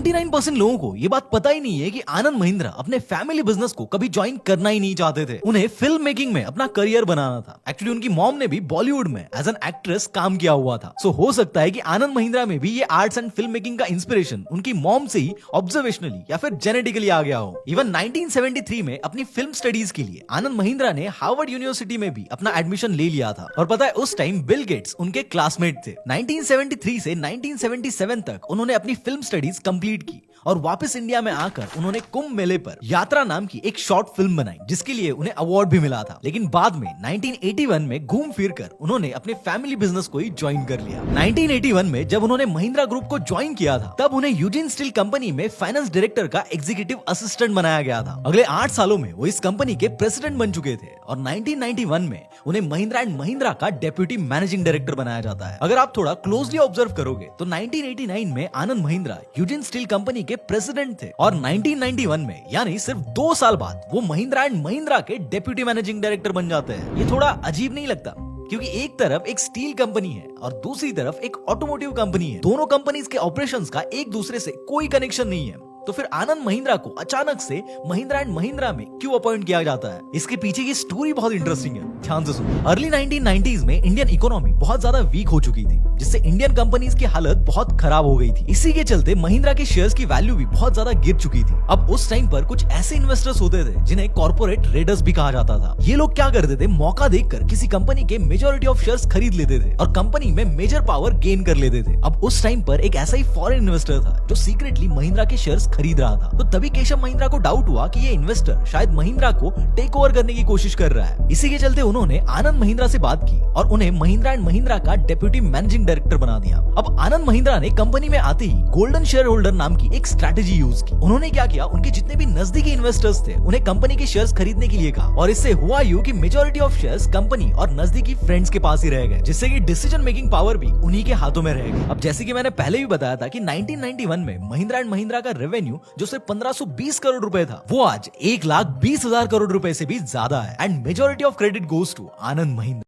99% लोगों को ये बात पता ही नहीं है कि आनंद महिंद्रा अपने फैमिली बिजनेस को कभी ज्वाइन करना ही नहीं चाहते थे। उन्हें फिल्म मेकिंग में अपना करियर बनाना था। एक्चुअली उनकी मॉम ने भी बॉलीवुड में एज एन एक्ट्रेस काम किया हुआ था। सो हो सकता है कि आनंद महिंद्रा में भी ये आर्ट्स एंड फिल्म मेकिंग का इंस्पिरेशन उनकी मॉम से ही ऑब्जर्वेशनली या फिर जेनेटिकली आ गया हो। इवन 1973 में अपनी फिल्म स्टडीज के लिए आनंद महिंद्रा ने हार्वर्ड यूनिवर्सिटी में भी अपना एडमिशन ले लिया था। और पता है उस टाइम बिल गेट्स उनके क्लासमेट थे। 1973 से 1977 तक उन्होंने अपनी फिल्म स्टडीज कंप्लीट की और वापस इंडिया में आकर उन्होंने कुंभ मेले पर यात्रा नाम की एक शॉर्ट फिल्म बनाई, जिसके लिए उन्हें अवार्ड भी मिला था। लेकिन बाद में 1981 में घूम फिर कर उन्होंने अपने फैमिली बिजनेस को ही ज्वाइन कर लिया। 1981 में जब उन्होंने महिंद्रा ग्रुप को ज्वाइन किया था, तब उन्हें यूजिन स्टील कंपनी में फाइनेंस डायरेक्टर का एग्जीक्यूटिव असिस्टेंट बनाया गया था। अगले 8 सालों में वो इस कंपनी के प्रेसिडेंट बन चुके थे और 1991 में उन्हें महिंद्रा एंड महिंद्रा का डेप्यूटी मैनेजिंग डायरेक्टर बनाया जाता है। अगर आप थोड़ा क्लोजली ऑब्जर्व करोगे तो 1989 में Anand Mahindra Eugene steel company के प्रेसिडेंट थे और 1991 में यानी सिर्फ 2 साल बाद वो महिंद्रा एंड महिंद्रा के डेप्यूटी मैनेजिंग डायरेक्टर बन जाते हैं। ये थोड़ा अजीब नहीं लगता? क्योंकि एक तरफ एक स्टील कंपनी है और दूसरी तरफ एक ऑटोमोटिव कंपनी है। दोनों कंपनीज के ऑपरेशंस का एक दूसरे से कोई कनेक्शन नहीं है। तो फिर आनंद महिंद्रा को अचानक से महिंद्रा एंड महिंद्रा में क्यों अपॉइंट किया जाता है? इसके पीछे की स्टोरी बहुत इंटरेस्टिंग है, ध्यान से सुनो। अर्ली 1990s में इंडियन इकोनॉमी बहुत ज्यादा वीक हो चुकी थी, जिससे इंडियन कंपनीज की हालत बहुत खराब हो गई थी। इसी के चलते महिंद्रा के शेयर्स की वैल्यू भी बहुत ज्यादा गिर चुकी थी। अब उस टाइम पर कुछ ऐसे इन्वेस्टर्स होते थे जिन्हें कॉर्पोरेट रेडर्स भी कहा जाता था। ये लोग क्या करते थे, मौका देखकर किसी कंपनी के मेजोरिटी ऑफ शेयर्स खरीद लेते थे और कंपनी में मेजर पावर गेन कर लेते थे। अब उस टाइम पर एक ऐसा ही फॉरेन इन्वेस्टर था जो सीक्रेटली महिंद्रा के शेयर्स खरीद रहा था। तो तभी केशव महिंद्रा को डाउट हुआ कि ये इन्वेस्टर शायद महिंद्रा को टेक ओवर करने की कोशिश कर रहा है। इसी के चलते उन्होंने आनंद महिंद्रा से बात की और उन्हें महिंद्रा एंड महिंद्रा का डेप्यूटी मैनेजिंग डायरेक्टर बना दिया। अब आनंद महिंद्रा ने कंपनी में आते ही गोल्डन शेयर होल्डर नाम की एक स्ट्रैटेजी यूज की। उन्होंने क्या किया, उनके जितने भी नजदीकी इन्वेस्टर्स थे उन्हें कंपनी के शेयर्स खरीदने के लिए कहा और इससे हुआ यूं कि मेजॉरिटी ऑफ शेयर्स कंपनी और नजदीकी फ्रेंड्स के पास ही रह गए, जिससे कि डिसीजन मेकिंग पावर भी उन्हीं के हाथों में रह गई। अब जैसे कि मैंने पहले भी बताया था कि 1991 में महिंद्रा एंड महिंद्रा का रेवेन्यू जो सिर्फ 1520 करोड़ रुपए था, वो आज 1,20,000 करोड़ रुपए से भी ज्यादा है and majority of credit goes to Anand Mahindra.